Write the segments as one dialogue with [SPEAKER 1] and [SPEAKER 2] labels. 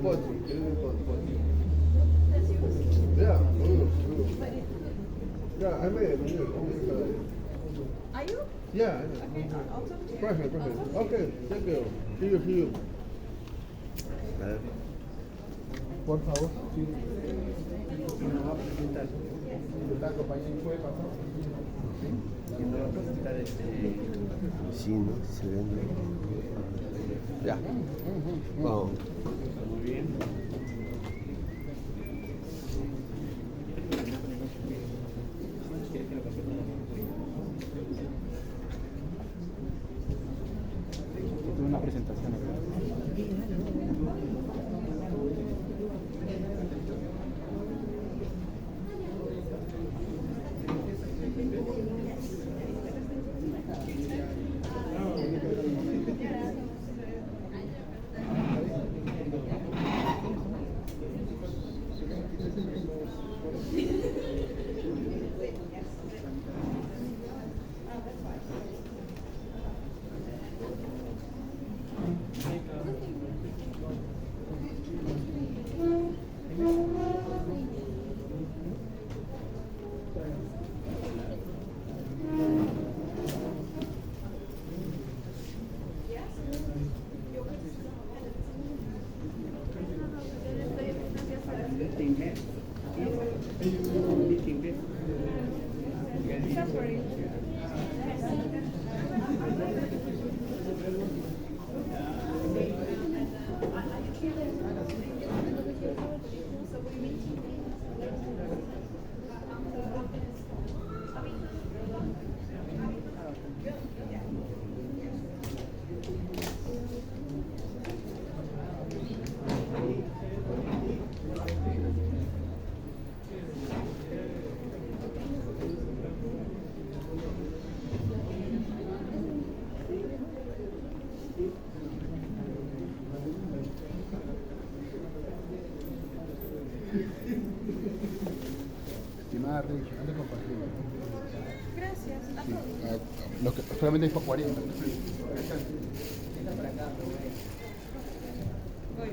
[SPEAKER 1] poetry. Yeah. Yeah, I made it.
[SPEAKER 2] Are you?
[SPEAKER 1] Yeah.
[SPEAKER 2] Okay, I'll talk to you.
[SPEAKER 1] Perfect. Okay, thank you. See you. Por favor, sí. Nos va a presentar. La compañía fue pasado.
[SPEAKER 3] Y me va a presentar
[SPEAKER 4] Sí, ¿no? Se vende. Ya. Vamos.
[SPEAKER 3] muy bien. ¿Quieres que lo pase con la mano? Tuve una presentación acá.
[SPEAKER 1] Estimada Rich, anda compartiendo.
[SPEAKER 2] Gracias.
[SPEAKER 1] Sí, solamente hay para 40.
[SPEAKER 2] Voy.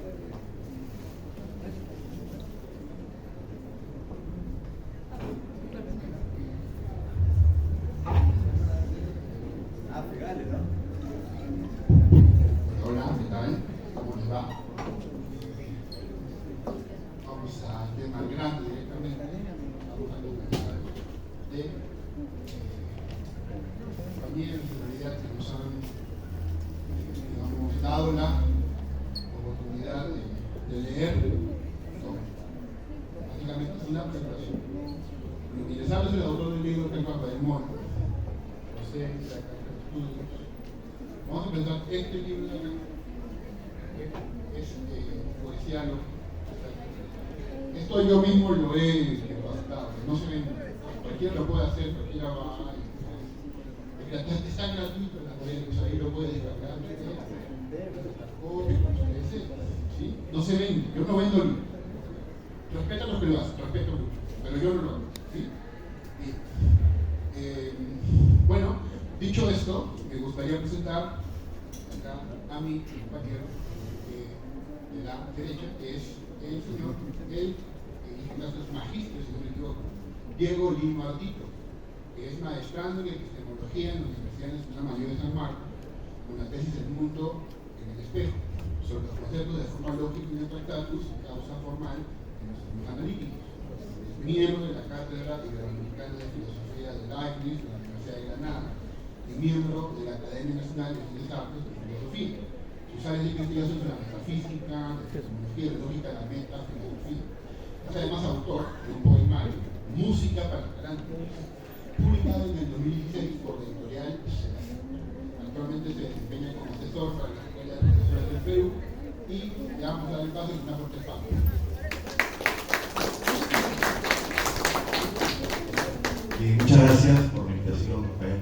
[SPEAKER 1] Hola, ¿qué tal? ¿Cómo les va? Vamos al tema grande directamente. Vamos a conversar de compañeros en realidad que nos han digamos, dado la oportunidad de leer sobre. Básicamente es una presentación. Lo que les hablo es el autor del libro que es Juan Baimón, José de la Casa de Estudios. Vamos a empezar este libro de acá, que es poesiano. Esto yo mismo lo he adaptado, no se vende, cualquiera lo puede hacer, cualquiera va está gratuito en las redes, ahí lo puede descargar, ¿sí? No se vende, yo no vendo libros. Respeto a los que lo hacen, respeto mucho, pero yo no lo hago, ¿sí? Bueno, dicho esto, me gustaría presentar acá a mi compañero de la derecha, que es el señor, en este caso es magíster, si no me equivoco, Diego Lima Ardito, que es maestrando en epistemología en la Universidad Nacional Mayor de San Marcos, con la tesis El mundo en el espejo, sobre los conceptos de forma lógica y tractatus y causa formal en los sistemas analíticos. Es miembro de la Cátedra Iberoamericana de Filosofía de Leibniz de la Universidad de Granada y miembro de la Academia Nacional de Ciencias Artes de Filosofía. Sus áreas de investigación son la metafísica, la epistemología, la lógica, la metafilosofía. Es además autor de un poemario, Música para Tarantos, publicado en el 2016 por la editorial Será. Actualmente se desempeña como asesor para la Escuela de Profesores del Perú y le vamos a dar el paso en una fuerte palabra.
[SPEAKER 5] Muchas gracias por la invitación, Rafael.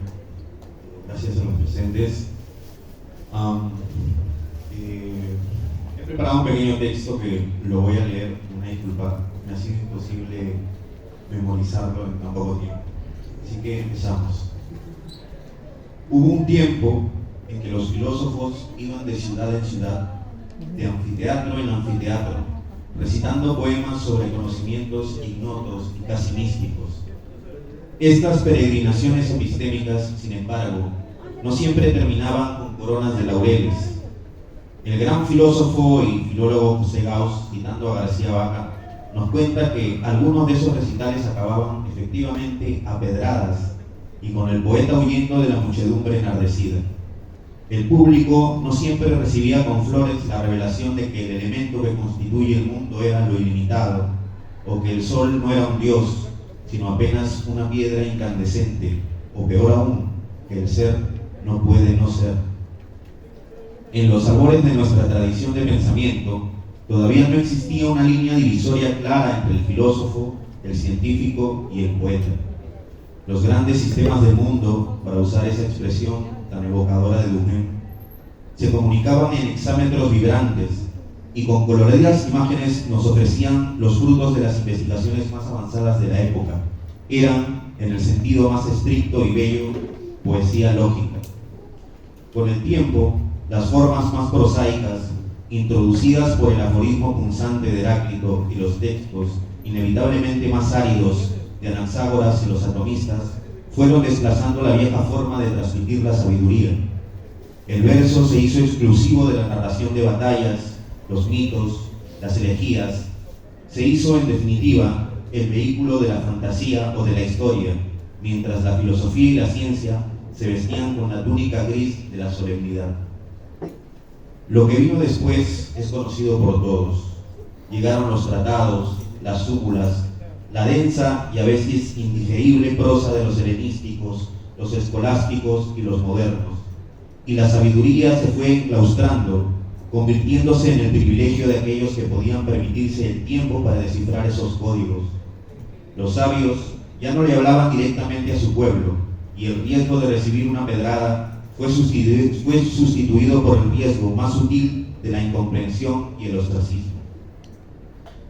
[SPEAKER 5] Gracias a los presentes. He preparado un pequeño texto que lo voy a leer. Una disculpa, me ha sido imposible memorizarlo en tan poco tiempo. Así que empezamos. Hubo un tiempo en que los filósofos iban de ciudad en ciudad de anfiteatro en anfiteatro, recitando poemas sobre conocimientos ignotos y casi místicos. Estas peregrinaciones epistémicas, sin embargo, no siempre terminaban con coronas de laureles. El gran filósofo y filólogo José Gauss, citando a García Vaca, nos cuenta que algunos de esos recitales acababan efectivamente a pedradas y con el poeta huyendo de la muchedumbre enardecida. El público no siempre recibía con flores la revelación de que el elemento que constituye el mundo era lo ilimitado, o que el sol no era un dios, sino apenas una piedra incandescente, o peor aún, que el ser no puede no ser. En los albores de nuestra tradición de pensamiento, todavía no existía una línea divisoria clara entre el filósofo, el científico y el poeta. Los grandes sistemas del mundo, para usar esa expresión tan evocadora de Duhem, se comunicaban en hexámetros vibrantes y con coloridas imágenes nos ofrecían los frutos de las investigaciones más avanzadas de la época. Eran, en el sentido más estricto y bello, poesía lógica. Con el tiempo, las formas más prosaicas, introducidas por el aforismo punzante de Heráclito y los textos inevitablemente más áridos de Anaxágoras y los atomistas, fueron desplazando la vieja forma de transmitir la sabiduría. El verso se hizo exclusivo de la narración de batallas, los mitos, las elegías. Se hizo, en definitiva, el vehículo de la fantasía o de la historia, mientras la filosofía y la ciencia se vestían con la túnica gris de la solemnidad. Lo que vino después es conocido por todos. Llegaron los tratados, las súbulas, la densa y a veces indigerible prosa de los helenísticos, los escolásticos y los modernos. Y la sabiduría se fue enclaustrando, convirtiéndose en el privilegio de aquellos que podían permitirse el tiempo para descifrar esos códigos. Los sabios ya no le hablaban directamente a su pueblo, y el riesgo de recibir una pedrada fue sustituido por el riesgo más sutil de la incomprensión y el ostracismo.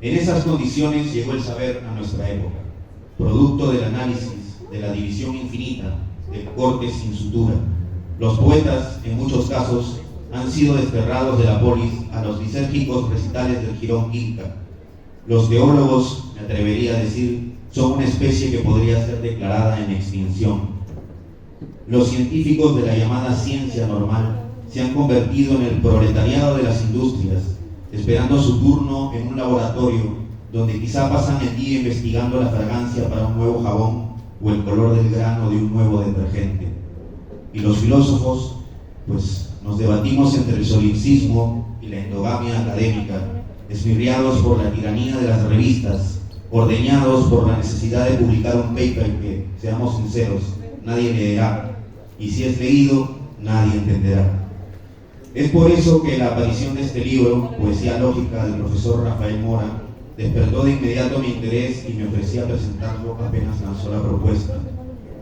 [SPEAKER 5] En esas condiciones llegó el saber a nuestra época, producto del análisis, de la división infinita, del corte sin sutura. Los poetas, en muchos casos, han sido desterrados de la polis a los lisérgicos recitales del jirón Inca. Los geólogos, me atrevería a decir, son una especie que podría ser declarada en extinción. Los científicos de la llamada ciencia normal se han convertido en el proletariado de las industrias, esperando su turno en un laboratorio donde quizá pasan el día investigando la fragancia para un nuevo jabón o el color del grano de un nuevo detergente. Y los filósofos, pues nos debatimos entre el solipsismo y la endogamia académica, esmirriados por la tiranía de las revistas, ordeñados por la necesidad de publicar un paper que, seamos sinceros, nadie leerá, y si es leído, nadie entenderá. Es por eso que la aparición de este libro, Poesía Lógica, del profesor Rafael Mora, despertó de inmediato mi interés y me ofrecí a presentarlo apenas lanzó la propuesta,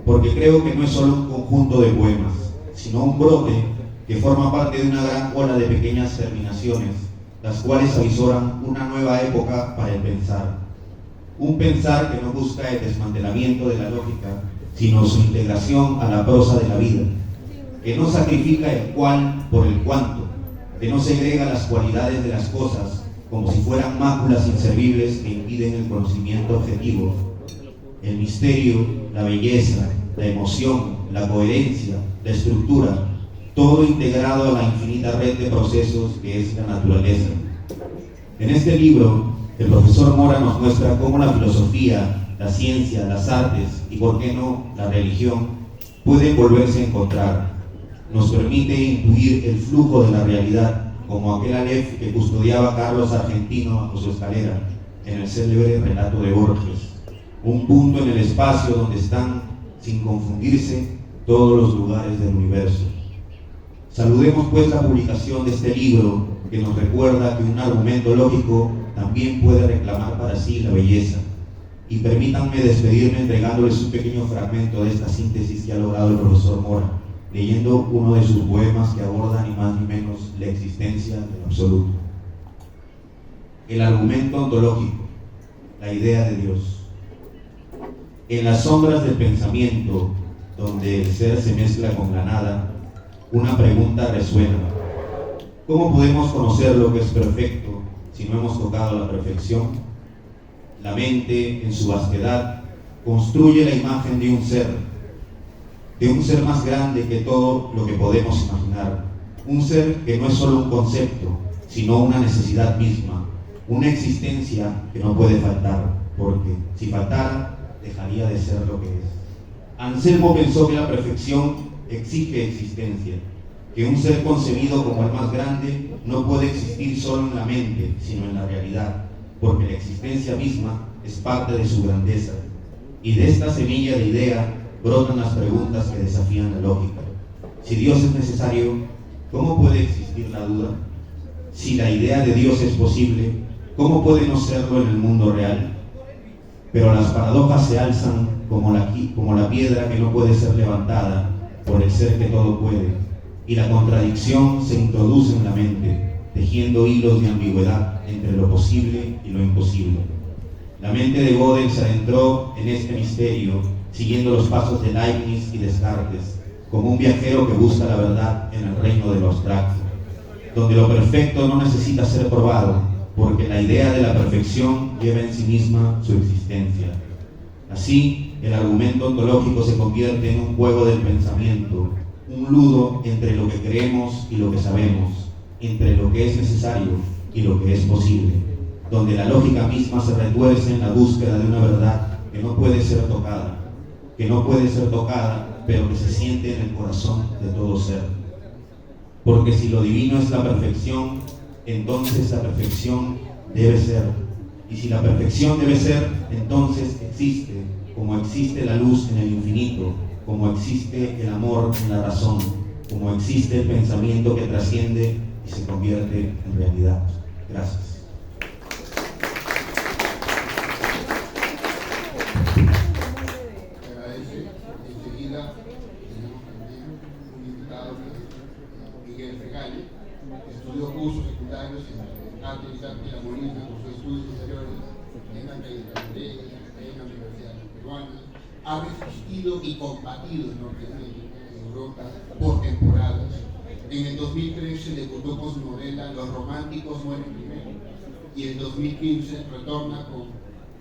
[SPEAKER 5] porque creo que no es solo un conjunto de poemas, sino un brote que forma parte de una gran ola de pequeñas terminaciones, las cuales avisoran una nueva época para el pensar. Un pensar que no busca el desmantelamiento de la lógica, sino su integración a la prosa de la vida, que no sacrifica el cuál por el cuánto, que no segrega las cualidades de las cosas como si fueran máculas inservibles que impiden el conocimiento objetivo. El misterio, la belleza, la emoción, la coherencia, la estructura, todo integrado a la infinita red de procesos que es la naturaleza. En este libro, el profesor Mora nos muestra cómo la filosofía, la ciencia, las artes y, por qué no, la religión pueden volverse a encontrar. Nos permite intuir el flujo de la realidad, como aquel Aleph que custodiaba Carlos Argentino bajo su escalera, en el célebre relato de Borges. Un punto en el espacio donde están, sin confundirse, todos los lugares del universo. Saludemos pues la publicación de este libro que nos recuerda que un argumento lógico también puede reclamar para sí la belleza. Y permítanme despedirme entregándoles un pequeño fragmento de esta síntesis que ha logrado el profesor Mora, leyendo uno de sus poemas que aborda ni más ni menos la existencia del absoluto. El argumento ontológico, la idea de Dios. En las sombras del pensamiento, donde el ser se mezcla con la nada, una pregunta resuena. ¿Cómo podemos conocer lo que es perfecto si no hemos tocado la perfección? La mente, en su vastedad, construye la imagen de un ser más grande que todo lo que podemos imaginar, un ser que no es solo un concepto, sino una necesidad misma, una existencia que no puede faltar, porque si faltara, dejaría de ser lo que es. Anselmo pensó que la perfección exige existencia, que un ser concebido como el más grande no puede existir solo en la mente, sino en la realidad, porque la existencia misma es parte de su grandeza. Y de esta semilla de idea brotan las preguntas que desafían la lógica. Si Dios es necesario, ¿cómo puede existir la duda? Si la idea de Dios es posible, ¿cómo puede no serlo en el mundo real? Pero las paradojas se alzan como la piedra que no puede ser levantada por el ser que todo puede, y la contradicción se introduce en la mente, tejiendo hilos de ambigüedad entre lo posible y lo imposible. La mente de Gödel se adentró en este misterio, siguiendo los pasos de Leibniz y Descartes, como un viajero que busca la verdad en el reino de lo abstracto, donde lo perfecto no necesita ser probado, porque la idea de la perfección lleva en sí misma su existencia. Así, el argumento ontológico se convierte en un juego del pensamiento, un ludo entre lo que creemos y lo que sabemos, entre lo que es necesario y lo que es posible, donde la lógica misma se retuerce en la búsqueda de una verdad que no puede ser tocada, pero que se siente en el corazón de todo ser. Porque si lo divino es la perfección, entonces la perfección debe ser. Y si la perfección debe ser, entonces existe, como existe la luz en el infinito, como existe el amor en la razón, como existe el pensamiento que trasciende y se convierte en realidad. Gracias.
[SPEAKER 1] Agradece. Enseguida tenemos también un invitado, Miguel Regali, que estudió cursos secundarios en Arte y la Molina, cursó estudios superiores en la Universidad Peruana, ha resistido y combatido en Norteamérica, en Europa, por temporadas. En el 2013 debutó con su novela Los románticos mueren primero, y en 2015 retorna con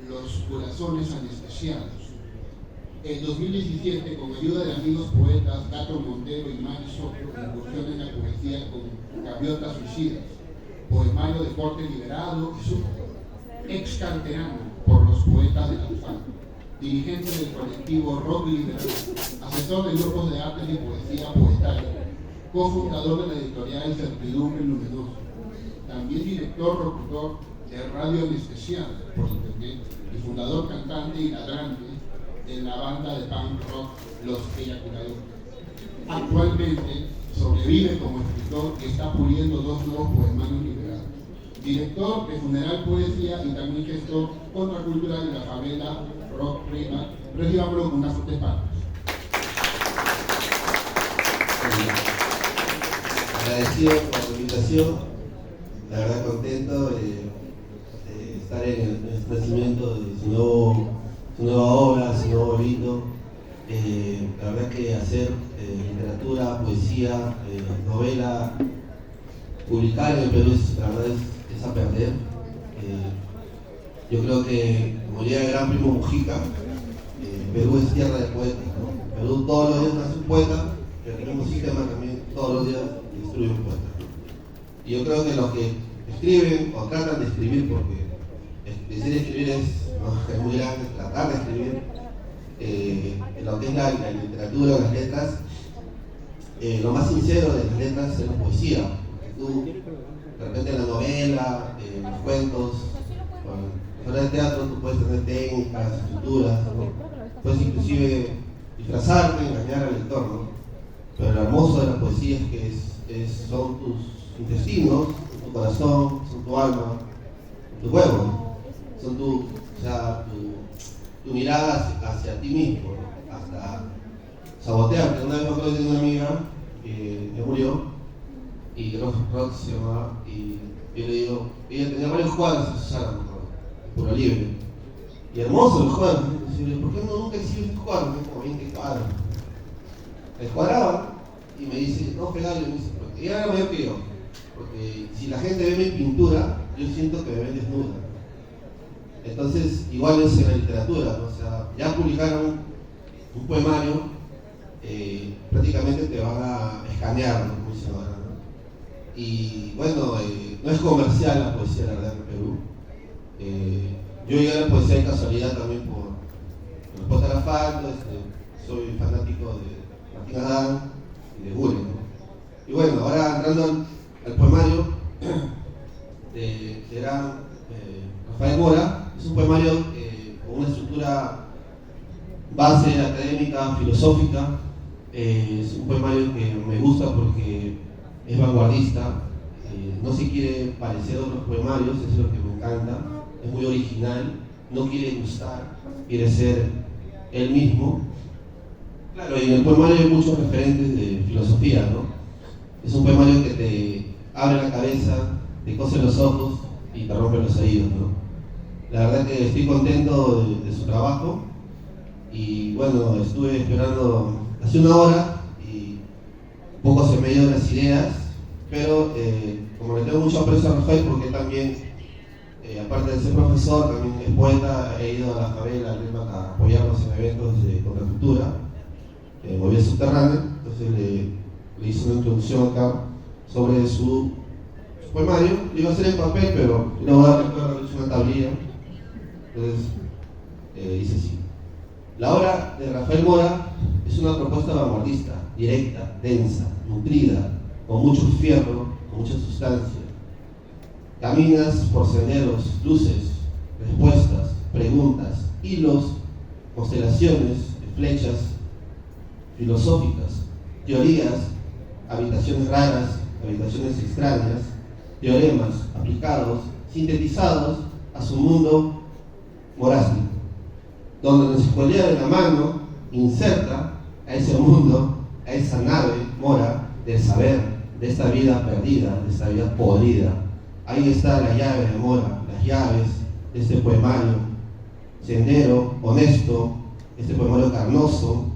[SPEAKER 1] Los corazones anestesiados. En 2017, con ayuda de amigos poetas Gato Montero y Mari Soto, incursiona en la poesía con Gaviotas Suicidas, poemario de corte liberado y súper, ex carterano por los poetas de la UFAM, dirigente del colectivo Rock Liberal, asesor de grupos de artes y poesía poetaria, cofundador de la editorial Certidumbre Luminosa, también director locutor de Radio Anestesiada por internet y fundador, cantante y ladrante de la banda de punk rock Los Eyaculadores. Actualmente sobrevive como escritor que está puliendo 2 nuevos poemarios liberados. Director de Funeral Poesía y también gestor contracultural de la favela Rock Rima. Recibámoslo con unas fuertes palmas.
[SPEAKER 6] Agradecido por la invitación, la verdad contento de estar en el establecimiento de su nueva obra, su nuevo libro. La verdad que hacer literatura, poesía, novela, publicar en el Perú la verdad es a perder. Yo creo que, como diría el gran Primo Mujica, Perú es tierra de poetas, ¿no? Perú todos los días nace un poeta, pero el mismo sistema también todos los días destruye un poeta. Y yo creo que los que escriben o tratan de escribir, porque decir escribir es muy grande, tratar de escribir, en lo que es la literatura, las letras, lo más sincero de las letras es la poesía, porque tú, de repente en la novela, en los cuentos, fuera del teatro, tú puedes tener técnicas, estructuras, ¿no? Puedes inclusive disfrazarte, engañar al lector, ¿no? Pero lo hermoso de la poesía es que son tus intestinos, tu corazón, son tu alma, tu huevos, son tu mirada hacia ti mismo, ¿no? Hasta sabotearte. Una vez me acuerdo de una amiga que murió, y Rox se llamaba, y yo le digo, ella tenía varios cuadros en su sala, ¿no? Puro libre, y hermosos los cuadros. Y yo, ¿por qué nunca exhibes tus cuadros? Como 20 cuadros. Les cuadraba y me dice, no, pegale, me dice, porque ella era mayor que yo. Porque si la gente ve mi pintura, yo siento que me ven desnuda. Entonces, igual es en la literatura, ¿no? O sea, ya publicaron un poemario, prácticamente te van a escanear, ¿no? Como dicen ahora, ¿no? Y bueno, no es comercial la poesía, la verdad, en Perú. Yo llegué a la poesía de casualidad también por el poeta Asfalto, soy fanático de Martín Adán y de Guren, ¿no? Y bueno, ahora entrando al poemario de gran Rafael Mora, es un poemario con una estructura base académica, filosófica. Es un poemario que me gusta porque es vanguardista, no se quiere parecer a otros poemarios, eso es lo que me encanta, es muy original, no quiere gustar, quiere ser él mismo. Claro, y en el poemario hay muchos referentes de filosofía, ¿no? Es un poemario que te abre la cabeza, te cose los ojos y te rompe los oídos, ¿no? La verdad que estoy contento de su trabajo y bueno, estuve esperando hace una hora y un poco se me dieron las ideas, pero como le tengo mucho aprecio a Rafael porque también, aparte de ser profesor, también es poeta, he ido a la favela, a Lima, a apoyarnos en eventos de contracultura, movida subterránea, entonces le hice una introducción acá sobre su poemario. Lo iba a hacer en papel, pero le voy a dar recuerdo, le hice una tablilla. Entonces, dice así: la obra de Rafael Mora es una propuesta vanguardista, directa, densa, nutrida, con mucho fierro, con mucha sustancia. Caminas por senderos, luces, respuestas, preguntas, hilos, constelaciones, flechas filosóficas, teorías, habitaciones raras, habitaciones extrañas, teoremas aplicados, sintetizados a su mundo morástico, donde nos escuelea de la mano, inserta a ese mundo, a esa nave Mora del saber, de esta vida perdida, de esta vida podrida. Ahí está la llave de Mora, las llaves de este poemario, sendero, honesto, este poemario carnoso,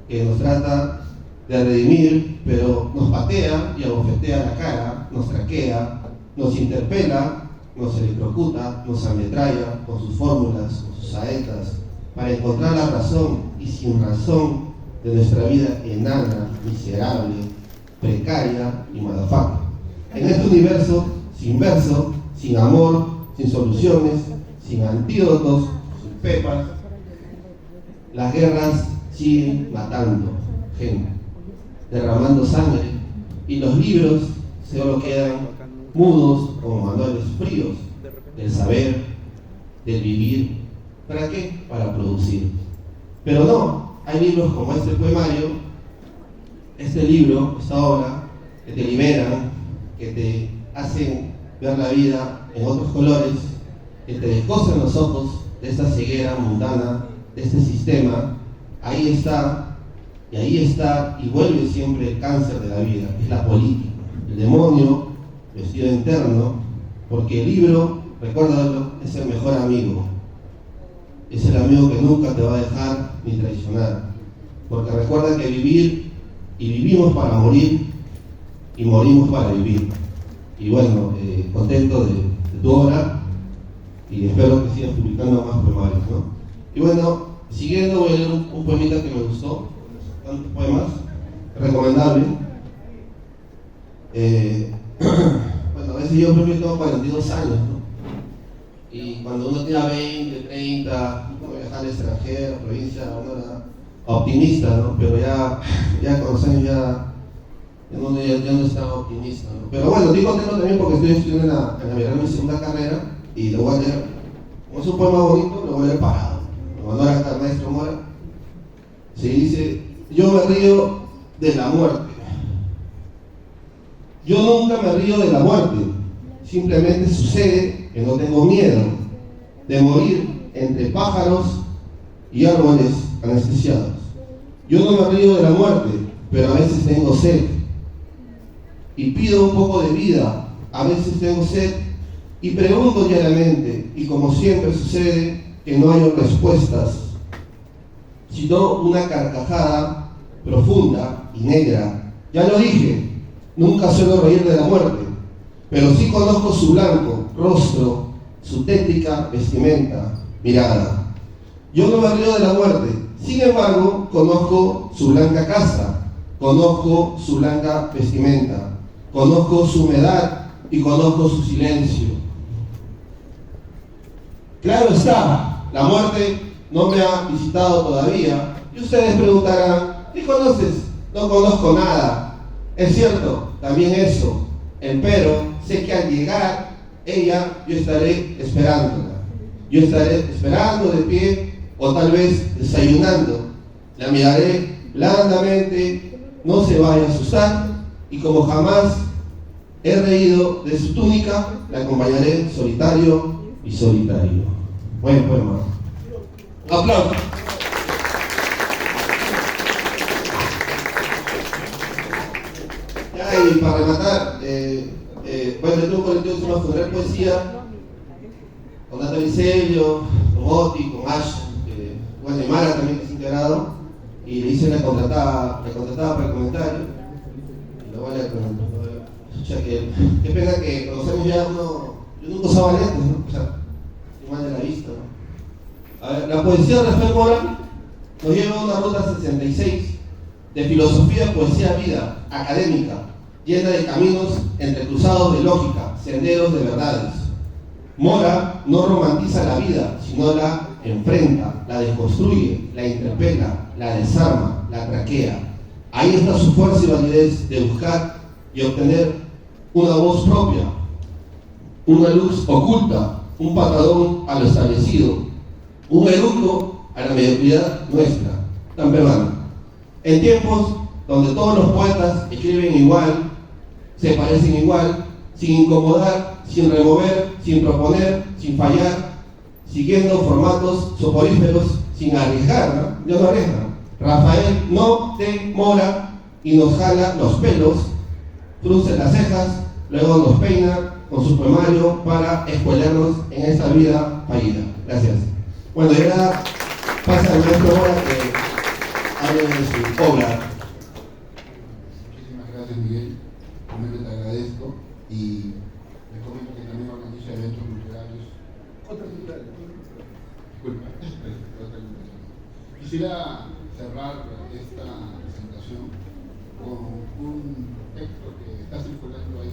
[SPEAKER 6] que nos trata de redimir, pero nos patea y abofetea la cara, nos traquea, nos interpela, nos electrocuta, nos ametralla con sus fórmulas, con sus saetas, para encontrar la razón y sin razón de nuestra vida enana, miserable, precaria y motherfucker. En este universo, sin verso, sin amor, sin soluciones, sin antídotos, sin pepas, las guerras siguen matando gente, derramando sangre, y los libros solo quedan mudos como manuales fríos del saber, del vivir. ¿Para qué? Para producir. Pero no, hay libros como este poemario, este libro, esta obra, que te liberan, que te hacen ver la vida en otros colores, que te descosen los ojos de esta ceguera mundana, de este sistema. Ahí está, y vuelve siempre el cáncer de la vida, es la política, el demonio vestido de interno, porque el libro, recuérdalo, es el mejor amigo, es el amigo que nunca te va a dejar ni traicionar, porque recuerda que vivimos para morir y morimos para vivir. Y bueno, contento de tu obra y espero que sigas publicando más poemarios, ¿no? Y bueno, siguiendo voy a leer un poemita que me gustó, tantos poemas, recomendable. Bueno, a veces yo creo que tengo 42 años, ¿no? Y cuando uno tiene 20, 30, uno viaja al extranjero, provincia, uno era optimista, ¿no? Pero ya con los años ya no es tan optimista, ¿no? Pero bueno, estoy contento también porque estoy estudiando en la verano mi segunda carrera y lo voy a leer, como es un poema bonito, lo voy a leer parado. Lo mandó acá el maestro Mora. Se dice: yo me río de la muerte. Yo nunca me río de la muerte, simplemente sucede que no tengo miedo de morir entre pájaros y árboles anestesiados. Yo no me río de la muerte, pero a veces tengo sed y pido un poco de vida, a veces tengo sed y pregunto diariamente, y como siempre sucede, que no hay respuestas, sino una carcajada profunda y negra. Ya lo dije, nunca suelo reír de la muerte, pero sí conozco su blanco rostro, su tétrica vestimenta, mirada. Yo no me río de la muerte, sin embargo, conozco su blanca casa, conozco su blanca vestimenta, conozco su humedad y conozco su silencio. Claro está, la muerte no me ha visitado todavía, y ustedes preguntarán, ¿qué conoces? No conozco nada. Es cierto, también eso, empero sé que al llegar ella, yo estaré esperándola. Yo estaré esperando de pie o tal vez desayunando. La miraré blandamente, no se vaya a asustar, y como jamás he reído de su túnica, la acompañaré solitario y solitario. Buen poema. ¡Aplausos! Ya, y para rematar, bueno, tengo un colectivo que se llama Funeral Poesía, con Nata Vicello, con Oti, con Ash, bueno, y Mara también que es integrado, y le hice la contratada para el comentario, y luego le pregunto, qué pena que con los años ya yo nunca usaba lentes, ¿no? O sea, mal de la vista, ¿no? A ver, la poesía de Rafael Mora nos lleva a una ruta 66 de filosofía, poesía, vida, académica, llena de caminos entrecruzados de lógica, senderos de verdades. Mora no romantiza la vida, sino la enfrenta, la desconstruye, la interpela, la desarma, la traquea. Ahí está su fuerza y validez de buscar y obtener una voz propia, una luz oculta, un patadón a lo establecido, un eructo a la mediocridad nuestra, tan peruana. En tiempos donde todos los poetas escriben igual, se parecen igual, sin incomodar, sin remover, sin proponer, sin fallar, siguiendo formatos soporíferos, sin arriesgar, ¿no? Ya no arriesga. Rafael no demora y nos jala los pelos, frunce las cejas, luego nos peina con su poemario para escuelarnos en esta vida fallida. Gracias. Bueno, y ahora pasa al maestro Mora que hable de su obra.
[SPEAKER 1] Muchísimas gracias, Miguel. Primero te agradezco y les comento que también organiza eventos culturales. Disculpa. Quisiera cerrar esta presentación con un texto que está circulando ahí,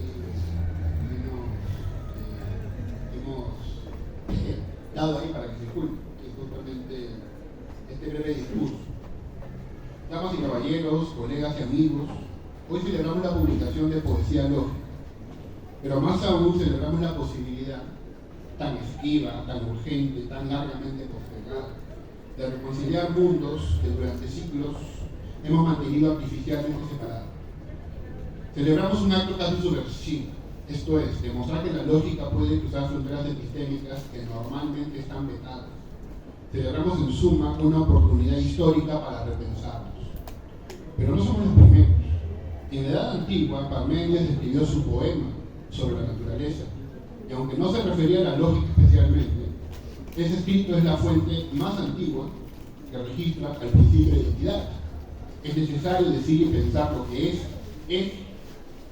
[SPEAKER 1] hemos dado ahí para que circule, que es justamente este breve discurso. Damas y caballeros, colegas y amigos, hoy celebramos la publicación de Poesía Lógica, pero más aún celebramos la posibilidad tan esquiva, tan urgente, tan largamente postergada, de reconciliar mundos que durante siglos hemos mantenido artificialmente separados. Celebramos un acto casi subversivo, esto es, demostrar que la lógica puede cruzar fronteras epistémicas que normalmente están vetadas. Celebramos en suma una oportunidad histórica para repensarnos. Pero no somos los primeros. En la Edad Antigua, Parménides escribió su poema sobre la naturaleza, y aunque no se refería a la lógica especialmente, ese escrito es la fuente más antigua que registra el principio de identidad. Es necesario decir y pensar lo que es,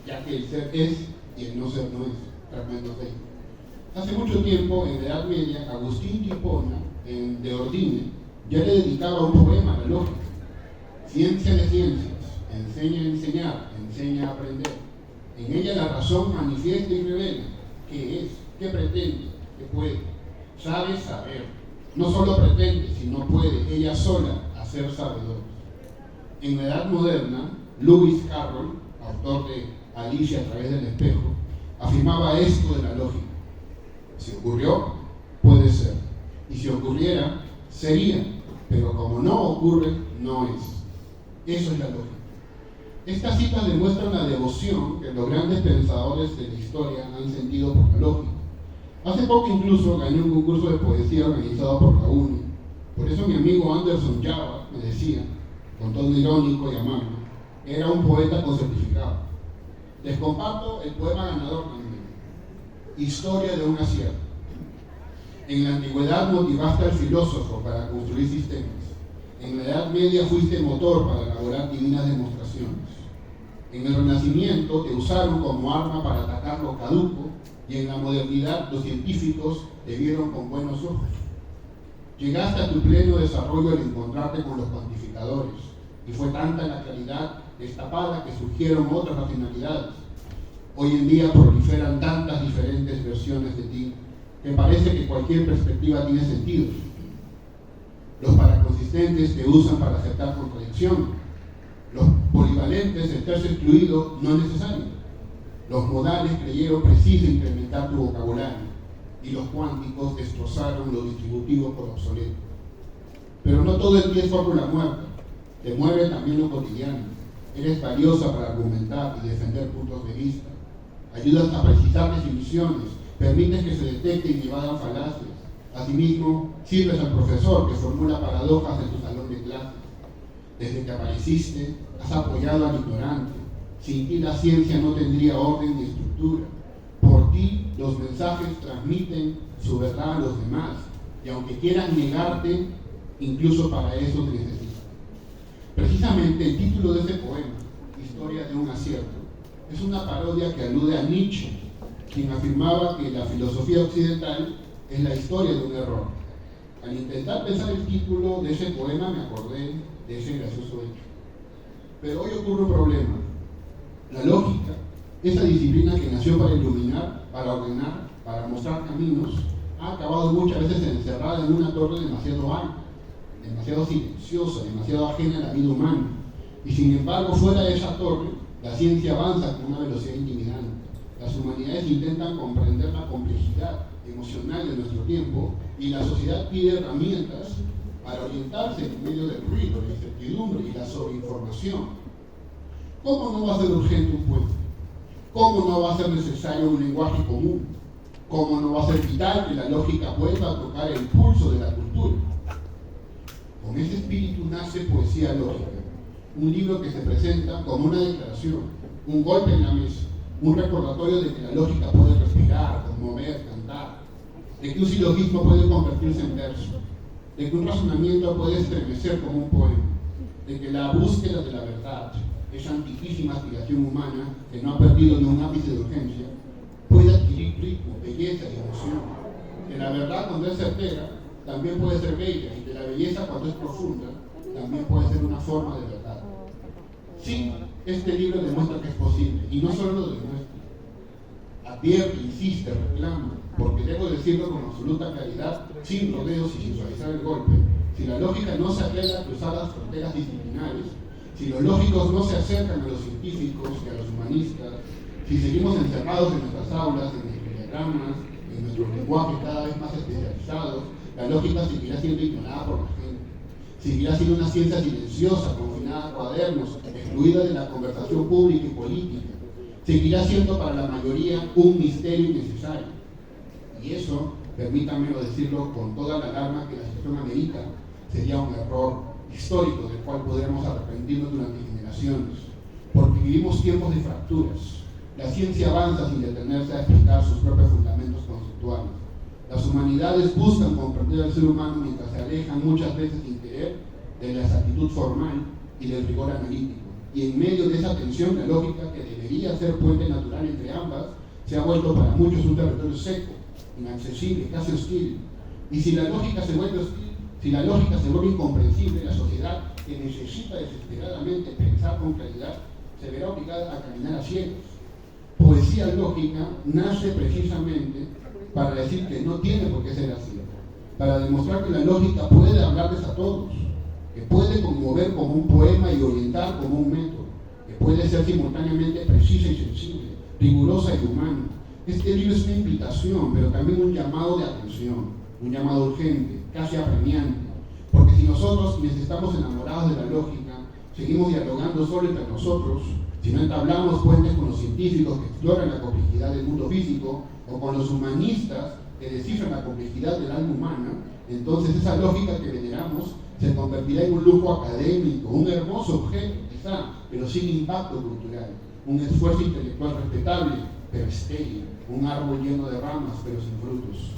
[SPEAKER 1] ya que el ser es y el no ser no es. Fragmento 6. Hace mucho tiempo, en la Edad Media, Agustín Hipona, en De Ordine, ya le dedicaba un poema a la lógica. Ciencia de ciencias, enseña a enseñar, enseña a aprender. En ella la razón manifiesta y revela qué es, qué pretende, qué puede. Sabe saber. No solo pretende, sino puede ella sola hacer sabedor. En la Edad Moderna, Lewis Carroll, autor de Alicia a través del espejo, afirmaba esto de la lógica. Si ocurrió, puede ser. Y si ocurriera, sería. Pero como no ocurre, no es. Eso es la lógica. Estas citas demuestran la devoción que los grandes pensadores de la historia han sentido por la lógica. Hace poco incluso gané un concurso de poesía organizado por la UNI. Por eso mi amigo Anderson Java me decía, con tono irónico y amable, que era un poeta con certificado. Les comparto el poema ganador también. Historia de un acierto. En la antigüedad motivaste al filósofo para construir sistemas. En la Edad Media fuiste motor para elaborar divinas demostraciones. En el Renacimiento te usaron como arma para atacar lo caduco y en la modernidad los científicos te vieron con buenos ojos. Llegaste a tu pleno desarrollo al encontrarte con los cuantificadores y fue tanta la claridad destapada que surgieron otras racionalidades. Hoy en día proliferan tantas diferentes versiones de ti que parece que cualquier perspectiva tiene sentido. Los paraconsistentes te usan para aceptar contradicción. Los polivalentes, sentirse excluido, no es necesario. Los modales creyeron preciso incrementar tu vocabulario y los cuánticos destrozaron lo distributivo por obsoleto. Pero no todo el día es fórmula muerta, te mueve también lo cotidiano. Eres valiosa para argumentar y defender puntos de vista. Ayudas a precisar definiciones, permites que se detecten y evadan falacias. Asimismo, sirves al profesor que formula paradojas en tu salón de clases. Desde que apareciste, has apoyado al ignorante. Sin ti la ciencia no tendría orden ni estructura. Por ti, los mensajes transmiten su verdad a los demás. Y aunque quieran negarte, incluso para eso te necesitan. Precisamente el título de ese poema, Historia de un acierto, es una parodia que alude a Nietzsche, quien afirmaba que la filosofía occidental es la historia de un error. Al intentar pensar el título de ese poema me acordé de ese gracioso hecho. Pero hoy ocurre un problema. La lógica, esa disciplina que nació para iluminar, para ordenar, para mostrar caminos, ha acabado muchas veces encerrada en una torre demasiado alta, demasiado silenciosa, demasiado ajena a la vida humana. Y sin embargo, fuera de esa torre, la ciencia avanza con una velocidad intimidante. Las humanidades intentan comprender la complejidad emocional de nuestro tiempo y la sociedad pide herramientas para orientarse en medio del ruido, la incertidumbre y la sobreinformación. ¿Cómo no va a ser urgente un puente? ¿Cómo no va a ser necesario un lenguaje común? ¿Cómo no va a ser vital que la lógica vuelva a tocar el pulso de la cultura? Con ese espíritu nace Poesía Lógica, un libro que se presenta como una declaración, un golpe en la mesa, un recordatorio de que la lógica puede respirar, conmover, cantar, de que un silogismo puede convertirse en verso, de que un razonamiento puede estremecer como un poema, de que la búsqueda de la verdad, esa antiquísima aspiración humana que no ha perdido ni un ápice de urgencia, puede adquirir ritmo, belleza y emoción, que la verdad cuando es certera también puede ser bella y que la belleza cuando es profunda también puede ser una forma de verdad. Sí, este libro demuestra que es posible, y no solo lo demuestra, advierte, insiste, reclama, porque debo decirlo con absoluta claridad, sin rodeos y sin suavizar el golpe. Si la lógica no se atreve a cruzar las fronteras disciplinares, si los lógicos no se acercan a los científicos y a los humanistas, si seguimos encerrados en nuestras aulas, en nuestros diagramas, en nuestros lenguajes cada vez más especializados, la lógica seguirá siendo ignorada por la gente. Seguirá siendo una ciencia silenciosa, confinada a cuadernos, excluida de la conversación pública y política. Seguirá siendo para la mayoría un misterio innecesario. Y eso, permítanmelo decirlo con toda la alarma que la situación amerita, sería un error histórico del cual podremos arrepentirnos durante generaciones, porque vivimos tiempos de fracturas. La ciencia avanza sin detenerse a explicar sus propios fundamentos conceptuales. Las humanidades buscan comprender al ser humano mientras se alejan muchas veces sin querer de la exactitud formal y del rigor analítico. Y en medio de esa tensión, la lógica, que debería ser puente natural entre ambas, se ha vuelto para muchos un territorio seco, inaccesible, casi hostil. Y si la lógica se vuelve hostil, si la lógica se vuelve incomprensible, la sociedad, que necesita desesperadamente pensar con claridad, se verá obligada a caminar a ciegas. Poesía lógica nace precisamente para decir que no tiene por qué ser así, para demostrar que la lógica puede hablarles a todos, que puede conmover como un poema y orientar como un método, que puede ser simultáneamente precisa y sensible, rigurosa y humana. Este libro es una invitación, pero también un llamado de atención, un llamado urgente, casi apremiante, porque si nosotros, quienes estamos enamorados de la lógica, seguimos dialogando solo entre nosotros, si no entablamos puentes con los científicos que exploran la complejidad del mundo físico, o con los humanistas que descifran la complejidad del alma humana, entonces esa lógica que veneramos se convertirá en un lujo académico, un hermoso objeto quizá, pero sin impacto cultural, un esfuerzo intelectual respetable, pero estéril, un árbol lleno de ramas, pero sin frutos.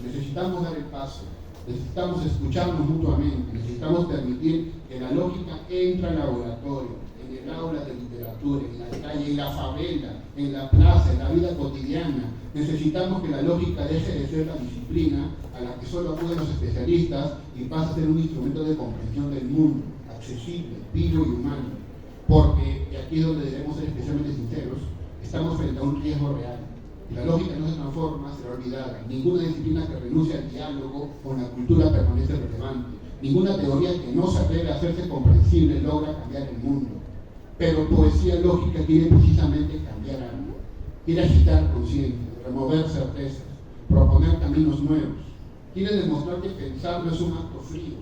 [SPEAKER 1] Necesitamos dar el paso, necesitamos escucharnos mutuamente, necesitamos permitir que la lógica entre al laboratorio, en el aula de literatura, en la calle, en la favela, en la plaza, en la vida cotidiana. Necesitamos que la lógica deje de ser la disciplina a la que solo acuden los especialistas y pase a ser un instrumento de comprensión del mundo, accesible, vivo y humano. Porque, y aquí es donde debemos ser especialmente sinceros, estamos frente a un riesgo real. Si la lógica no se transforma, será olvidada. Ninguna disciplina que renuncie al diálogo con la cultura permanece relevante. Ninguna teoría que no se atreve a hacerse comprensible logra cambiar el mundo. Pero poesía lógica quiere precisamente cambiar algo. Quiere agitar conciencia, remover certezas, proponer caminos nuevos. Quiere demostrar que pensar no es un acto frío,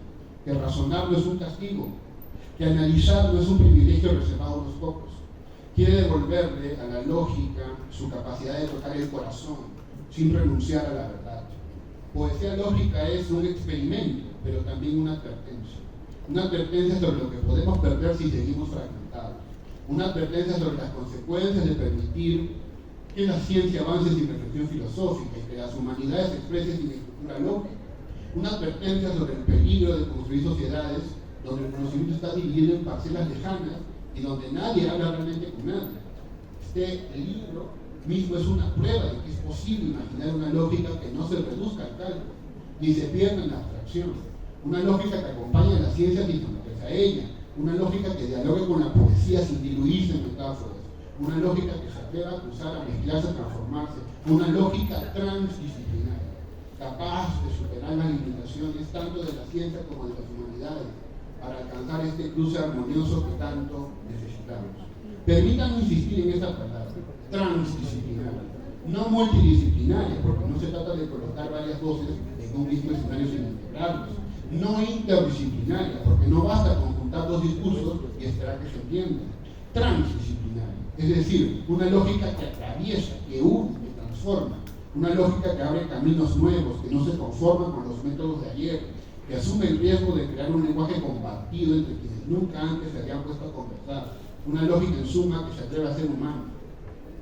[SPEAKER 1] que razonar no es un castigo, que analizar no es un privilegio reservado a unos pocos. Quiere devolverle a la lógica su capacidad de tocar el corazón sin renunciar a la verdad. Poesía lógica es un experimento, pero también una advertencia. Una advertencia sobre lo que podemos perder si seguimos fragmentados. Una advertencia sobre las consecuencias de permitir que la ciencia avance sin reflexión filosófica y que las humanidades se expresen sin estructura lógica. Una advertencia sobre el peligro de construir sociedades donde el conocimiento está dividido en parcelas lejanas y donde nadie habla realmente con nadie. Este libro mismo es una prueba de que es posible imaginar una lógica que no se reduzca al cálculo, ni se pierda en la abstracción. Una lógica que acompañe a la ciencia sin someterse a ella. Una lógica que dialogue con la poesía sin diluirse en metáforas. Una lógica que se atreva a cruzar, a mezclarse, a transformarse. Una lógica transdisciplinaria, capaz de superar las limitaciones tanto de la ciencia como de las humanidades, para alcanzar este cruce armonioso que tanto necesitamos. Permítanme insistir en esta palabra, transdisciplinaria, no multidisciplinaria, porque no se trata de colocar varias voces en un mismo escenario sin integrarlos. No interdisciplinaria, porque no basta con juntar dos discursos y esperar que se entiendan. Transdisciplinaria, es decir, una lógica que atraviesa, que une, que transforma. Una lógica que abre caminos nuevos, que no se conforma con los métodos de ayer, que asume el riesgo de crear un lenguaje compartido entre quienes nunca antes se habían puesto a conversar. Una lógica en suma que se atreve a ser humano.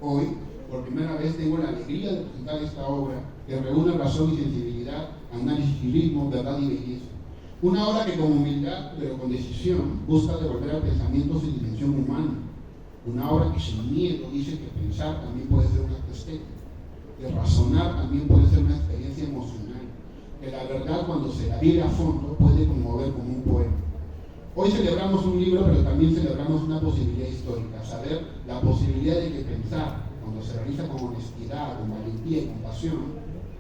[SPEAKER 1] Hoy, por primera vez, tengo la alegría de presentar esta obra que reúne razón y sensibilidad, análisis y ritmo, verdad y belleza. Una obra que con humildad, pero con decisión, busca devolver al pensamiento su dimensión humana. Una obra que sin miedo dice que pensar también puede ser un acto estético, que razonar también puede ser una experiencia emocional, que la verdad cuando se la vive a fondo puede conmover como un poema. Hoy celebramos un libro, pero también celebramos una posibilidad histórica, a saber, la posibilidad de que pensar, cuando se realiza con honestidad, con valentía y compasión,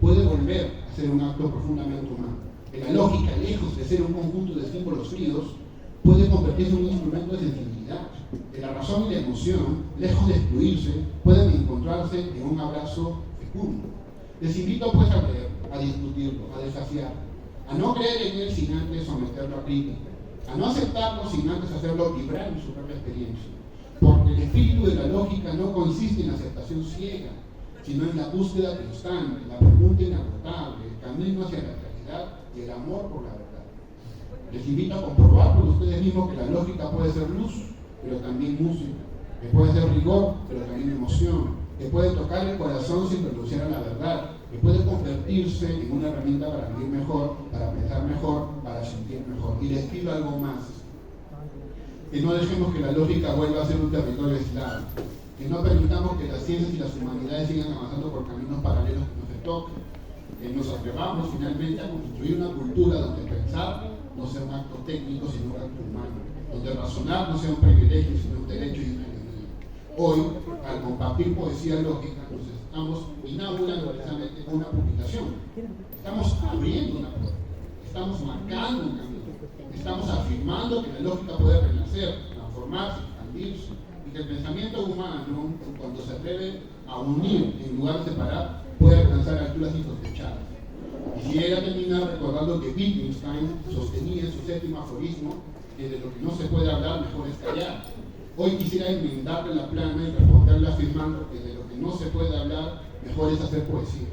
[SPEAKER 1] puede volver a ser un acto profundamente humano. Que la lógica, lejos de ser un conjunto de símbolos fríos, puede convertirse en un instrumento de sensibilidad. Que la razón y la emoción, lejos de excluirse, pueden encontrarse en un abrazo fecundo. Les invito pues a leer, a discutirlo, a desafiar, a no creer en él sin antes someterlo a crítica, a no aceptarlo sin antes hacerlo vibrar en su propia experiencia. Porque el espíritu de la lógica no consiste en la aceptación ciega, sino en la búsqueda constante, la pregunta inagotable, el camino hacia la realidad y el amor por la verdad. Les invito a comprobar por ustedes mismos que la lógica puede ser luz, pero también música, que puede ser rigor, pero también emoción, que puede tocar el corazón sin renunciar a la verdad, que puede convertirse en una herramienta para vivir mejor, para pensar mejor, para sentir mejor. Y les pido algo más, que no dejemos que la lógica vuelva a ser un territorio aislado, que no permitamos que las ciencias y las humanidades sigan avanzando por caminos paralelos que no se toquen, que nos atrevamos finalmente a construir una cultura donde pensar no sea un acto técnico, sino un acto humano, donde razonar no sea un privilegio, sino un derecho y una alegría. Hoy, al compartir poesía lógica, nos estamos inaugurando precisamente una publicación. Estamos abriendo una puerta, estamos marcando un camino, estamos afirmando que la lógica puede renacer, transformarse, expandirse, y que el pensamiento humano, cuando se atreve a unir en lugar de separar, puede alcanzar alturas insospechadas. Quisiera terminar recordando que Wittgenstein sostenía en su séptimo aforismo que de lo que no se puede hablar mejor es callar. Hoy quisiera enmendarle la plana y responderle afirmando que de lo que no se puede hablar mejor es hacer poesía.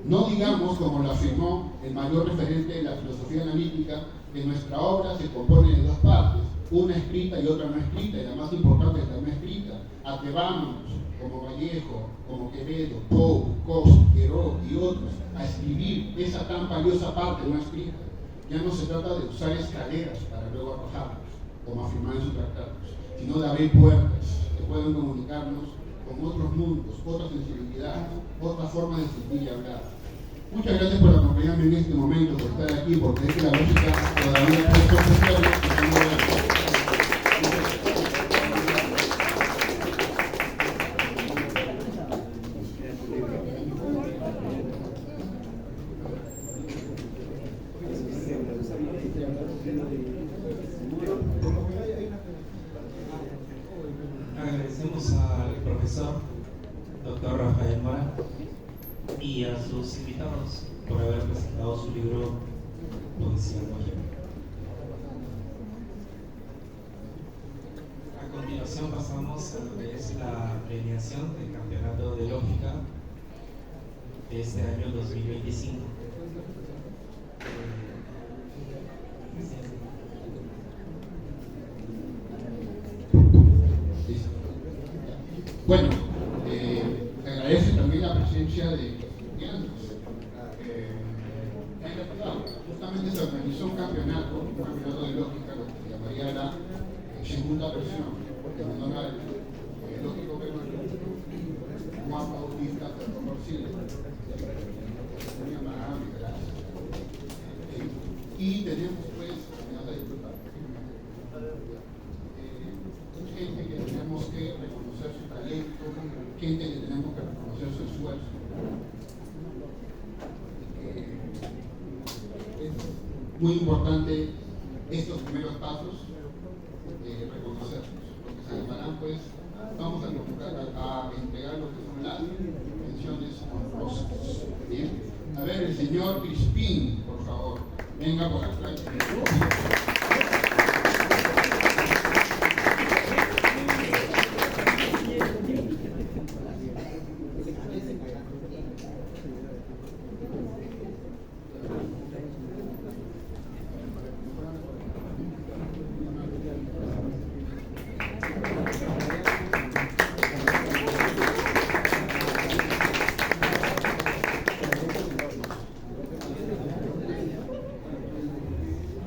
[SPEAKER 1] No digamos, como lo afirmó el mayor referente de la filosofía analítica, que nuestra obra se compone de dos partes, una escrita y otra no escrita, y la más importante es la no escrita. Atrevámonos, como Vallejo, como Quevedo, Poe, Bukowski, Queró y otros, a escribir esa tan valiosa parte no escrita. Ya no se trata de usar escaleras para luego arrojarlos, como afirman en sus tratados. sino de abrir puertas que puedan comunicarnos con otros mundos, otra sensibilidad, otra forma de sentir y hablar. Muchas gracias por acompañarme en este momento, por estar aquí, porque es que la música todavía no es confiable y no lo es.
[SPEAKER 7] Agradecemos al profesor Dr. Rafael Mora y a sus invitados por haber presentado su libro Poesía Guayana. A continuación pasamos a lo que es la premiación del Campeonato de Lógica de este año 2025.
[SPEAKER 1] Bueno, se agradece también la presencia de los estudiantes. Justamente se organizó un campeonato de lógica, lo que se llamaría la segunda versión, en honor al lógico peruano Juan Bautista Ferro Silva, muy amable, gracias. Y tenemos pues, me vas a disculpar, gente que tenemos que reconocer su talento, gente que tenemos que reconocer su esfuerzo. Es muy importante estos primeros pasos, reconocerlos, porque se llamarán pues, vamos a entregar lo que son las menciones honrosas. Bien, a ver, el señor Crispín, por favor, venga por acá.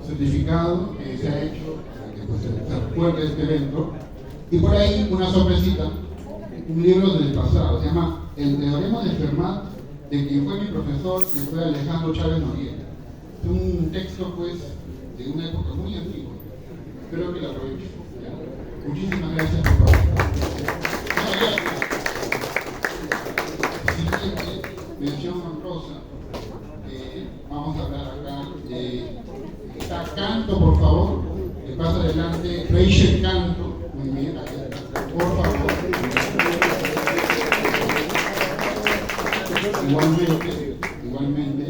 [SPEAKER 1] Certificado que se ha hecho para que pues, se recuerde este evento, y por ahí una sorpresita, un libro del pasado, se llama El Teorema de Fermat, de quien fue mi profesor, que fue Alejandro Chávez Noriega. Es un texto pues de una época muy antigua, espero que lo aprovechen. Muchísimas gracias por favor. Siguiente mención honrosa, vamos a hablar acá de Canto, por favor, que pasa adelante, Rachel Canto, muy bien, por favor. Igualmente,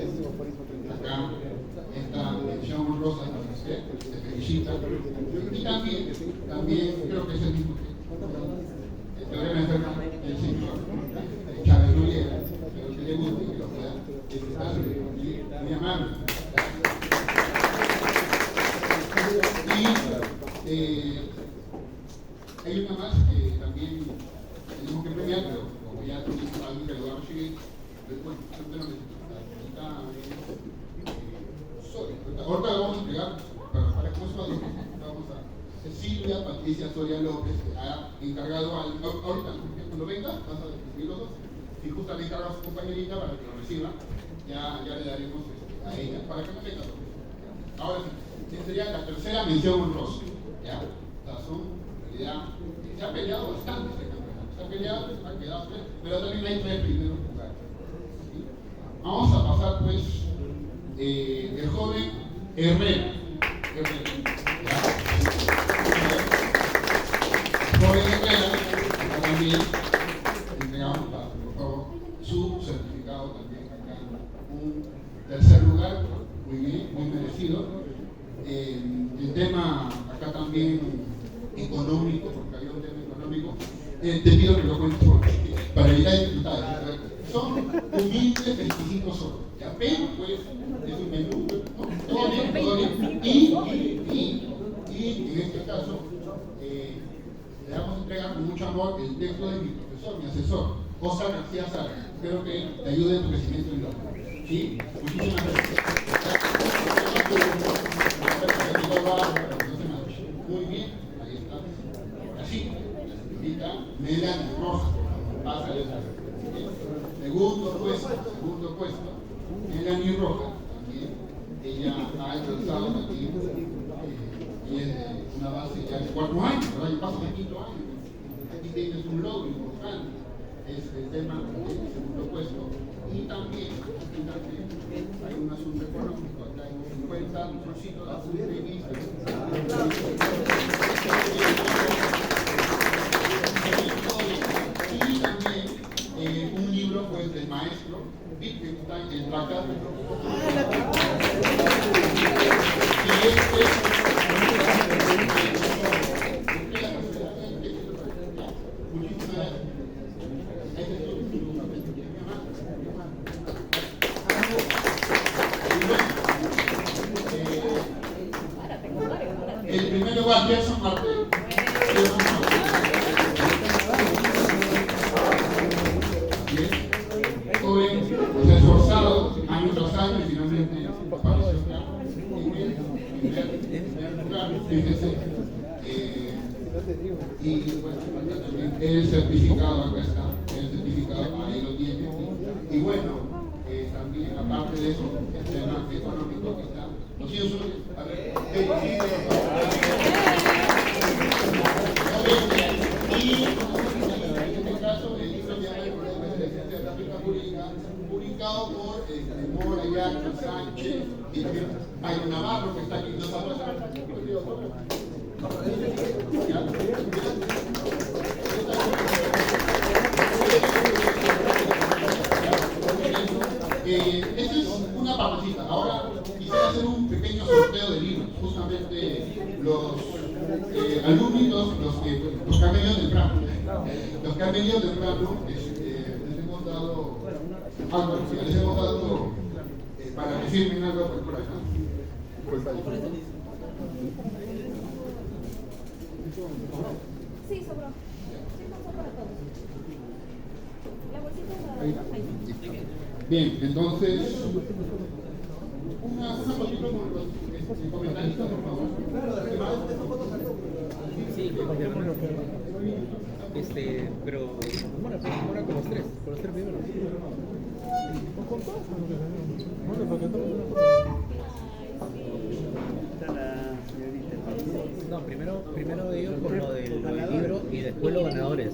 [SPEAKER 1] acá esta mención honrosa para usted, se felicita, y también creo que es el mismo que el teorema de Fermat, el señor Chávez Noriega, pero que le guste y que lo pueda disfrutar, muy amable. Y hay una más que también tenemos que premiar, pero como ya tuvimos alguien que lo va a recibir, bueno, ahorita lo vamos a entregar para que no se vaya, vamos a Cecilia Patricia Soria López, que ha encargado ahorita, cuando venga, vas a recibir los dos, y justo le encarga a su compañerita para que lo reciba, ya le daremos a ella, para que no tenga dos. Ahora sí, esta sería la tercera mención honrosa. ¿Ya? O sea, son, en realidad, se ha peleado bastante este campeonato. Se ha peleado, ha quedado, pero también hay 3 primeros lugares. ¿Sí? Vamos a pasar, pues, el joven Herrera. ¿Ya? Joven Herrera, también entregamos, por favor, su certificado también acá. Un tercer lugar, muy bien, muy merecido. El tema acá también económico, porque había un tema económico, te pido que lo cuentes para evitar dificultades. Son humildes 25 soles, ya, pero pues es un menú, ¿no? Todo bien, todo bien. Y en este caso le vamos a entregar con mucho amor el texto de mi profesor, mi asesor, Oscar García Sara. Espero que te ayude en tu crecimiento en la ¿sí? Muchísimas gracias. Muy bien, ahí está. ya ha alcanzado aquí y es una base ya de 4 años, ¿verdad? Ya pasa el 5º año. Aquí tienes un logro importante, es el tema del segundo puesto. Y también, hay un asunto económico, acá hay un 50% de la punta de vista. Y también un libro pues, del maestro Wittgenstein, el tratado. Y muchísimas gracias. El primer lugar, Gerson Martel. Joven, se ha esforzado año tras año y finalmente apareció acá. Fíjense. Y bueno, también el certificado, acá está, el certificado, ahí lo tiene. Y bueno, también aparte de eso, el tema económico que está. Los hijos son, a ver, y en este caso, el libro ya hay problemas de licencia de gráfica jurídica, publicado por Mora, Yaca, Sánchez, y también Mayo Navarro, que está aquí. ¿Nos va a pasar? Esta es una partecita. Ahora quisiera hacer un pequeño sorteo de libros. Justamente los alumnos, los que han venido temprano. Los que han venido temprano, les hemos dado algo, les hemos dado para que firmen algo por acá.
[SPEAKER 2] Sí, sobró. Sí, pasó para todos. La bolsita la... Ahí.
[SPEAKER 1] Bien, entonces, una fotito con los comentaristas, por favor.
[SPEAKER 3] Sí, pero ahora con los tres primeros. No, primero ellos con lo del libro y después los ganadores.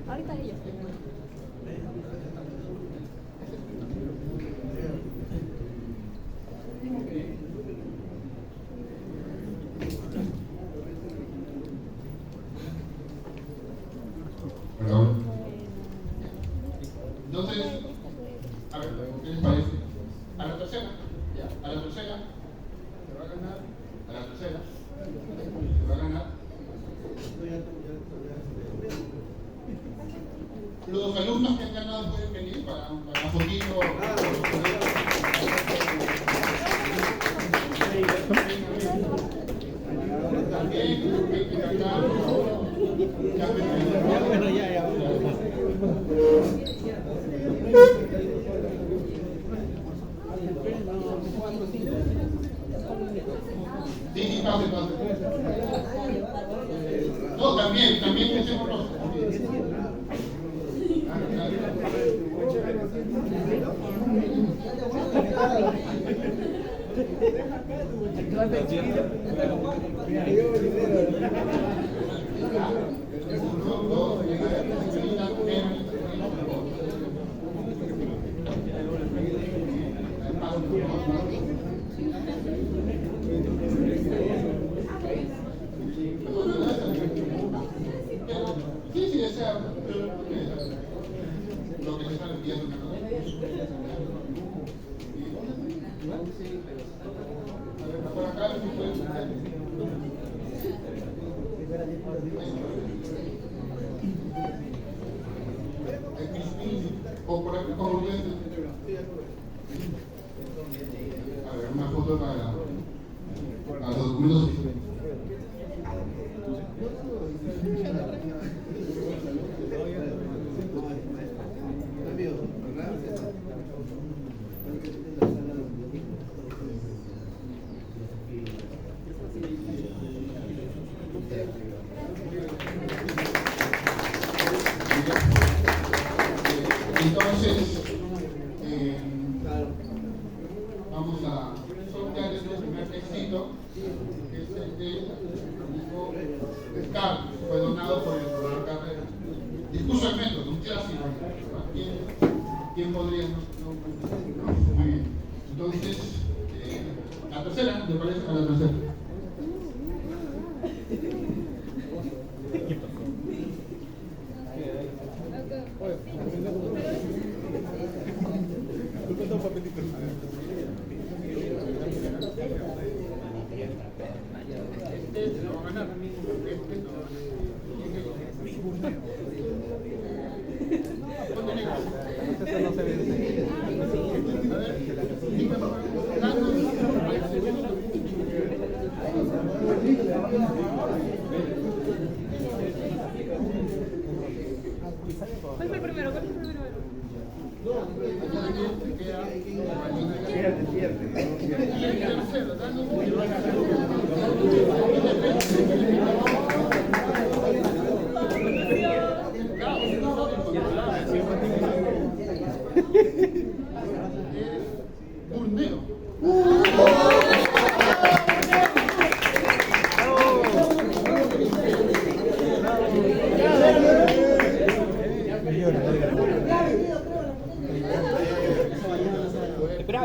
[SPEAKER 2] Ahorita ellos.
[SPEAKER 1] Perdón. Entonces, a ver, ¿qué les parece? A la tercera, ya, a la tercera, se va a ganar, a la tercera, se va a ganar. Los alumnos que han ganado pueden venir para fotito. También, que cantar.
[SPEAKER 3] Bueno, ya.
[SPEAKER 1] Sí, pase. No, también que se conozca. Sí, esa lo que se está enviando. Por acá les o por acá con ustedes. A ver, una foto para los documentos. musical fue donado por el profesor Carrera. Discurso del método, un clásico. ¿Quién podría? No. Muy bien. Entonces, la tercera, ¿me parece? A la tercera. Este lo va a ganar. Este no va a ganar. Ponte negro. A ver, dígame,
[SPEAKER 2] ¿Cuál fue el primero? ¿Cuál fue el primero?
[SPEAKER 1] y el tercero, dando Burneo.
[SPEAKER 3] Espera.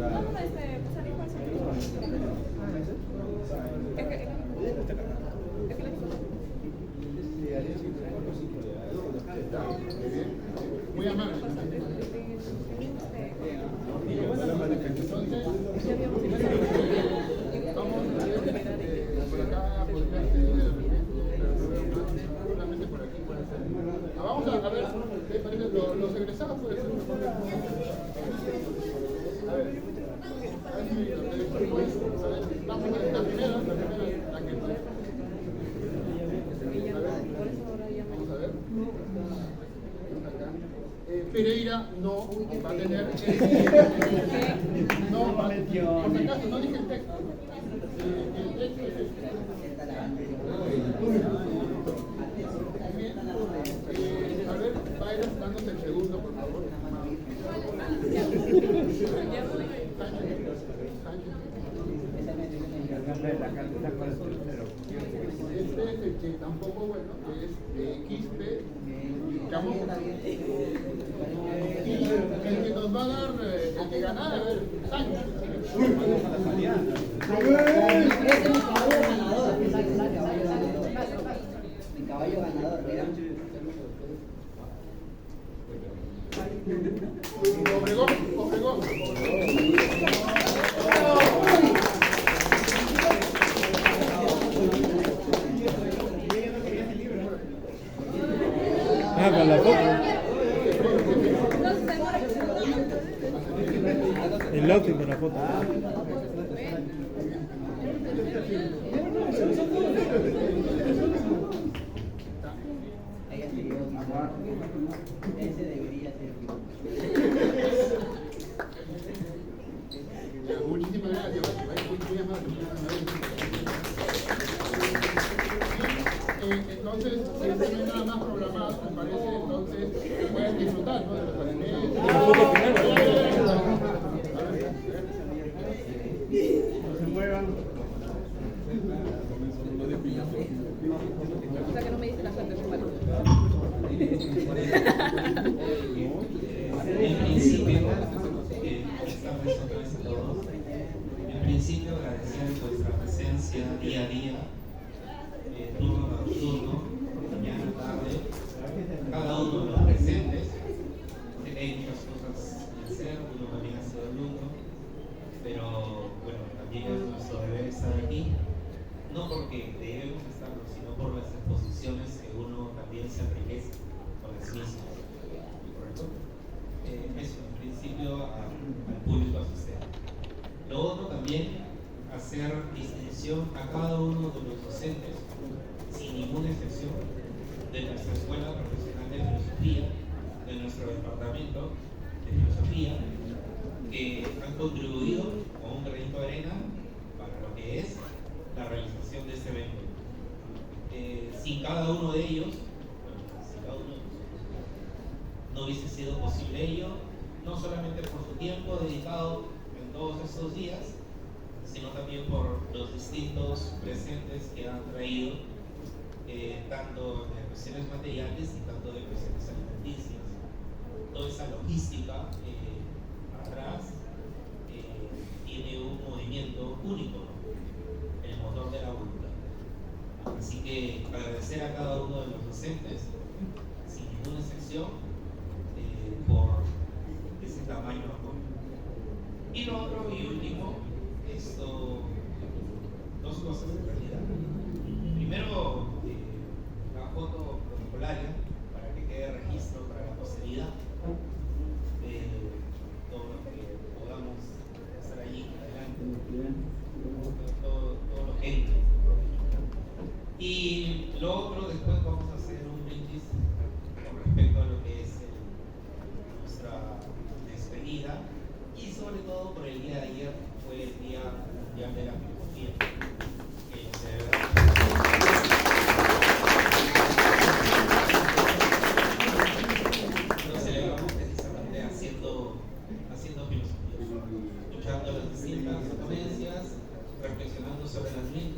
[SPEAKER 2] Vamos a pasar igual
[SPEAKER 1] Muy amable. Vamos por acá, podría ser seguramente por aquí puede ser. Vamos a ver, ¿qué parece? Los egresados puede ser mejor. A ver, vamos a ver la primera, la que fue. Vamos a ver. Pereira no va a tener no, por si acaso, no dije el texto. El texto es este. A ver, vaya dándose el segundo, por favor. Este es el que tampoco, bueno, que es Quispe. El que nos va a dar, el que gana, a ver, Sánchez.
[SPEAKER 8] Mi caballo ganador, mira.
[SPEAKER 1] Obregón.
[SPEAKER 3] Con la foto. El outfit de la foto.
[SPEAKER 8] Ese debería ser.
[SPEAKER 1] Muchísimas gracias. Muy amable. Entonces, si no hay nada más programado, me parece, entonces pueden disfrutar, ¿no? De los alimentos.
[SPEAKER 3] La foto final.
[SPEAKER 1] No se muevan.
[SPEAKER 2] O sea que no me dice la suerte, es malo.
[SPEAKER 7] En principio, en principio agradecer vuestra presencia día a día, turno a turno, mañana, tarde, cada uno de los presentes. Sé que hay muchas cosas que hacer, uno también ha sido alumno, pero bueno, también es nuestro deber estar aquí, no porque debemos estarlo, sino por las exposiciones que uno también se enriquece con las mismas. ¿Correcto? Eso, en principio, al público asistente. Lo otro también, hacer distinción a cada uno de los docentes, sin ninguna excepción, de nuestra escuela profesional de filosofía, de nuestro departamento de filosofía, que han contribuido con un granito de arena para lo que es la realización de este evento. Sin cada uno de ellos, sin cada uno de nosotros, no hubiese sido posible ello, no solamente por su tiempo dedicado en todos estos días, sino también por los distintos presentes que han traído, tanto de cuestiones materiales y tanto de cuestiones alimenticias. Toda esa logística atrás tiene un movimiento único, ¿no? El motor de la voluntad. Así que agradecer a cada uno de los docentes, sin ninguna excepción, por ese tamaño de apoyo. Y lo otro y último, dos cosas en realidad. Primero, la foto protocolaria para que quede registro para la posteridad de todo lo que podamos hacer allí adelante, todo lo que entre. Y lo otro, después vamos a hacer un brindis con respecto a lo que es nuestra despedida, y sobre todo por el día de ayer, fue el Día Mundial de la Filosofía, que lo celebramos precisamente haciendo filosofía, escuchando las distintas ponencias, reflexionando sobre las mismas.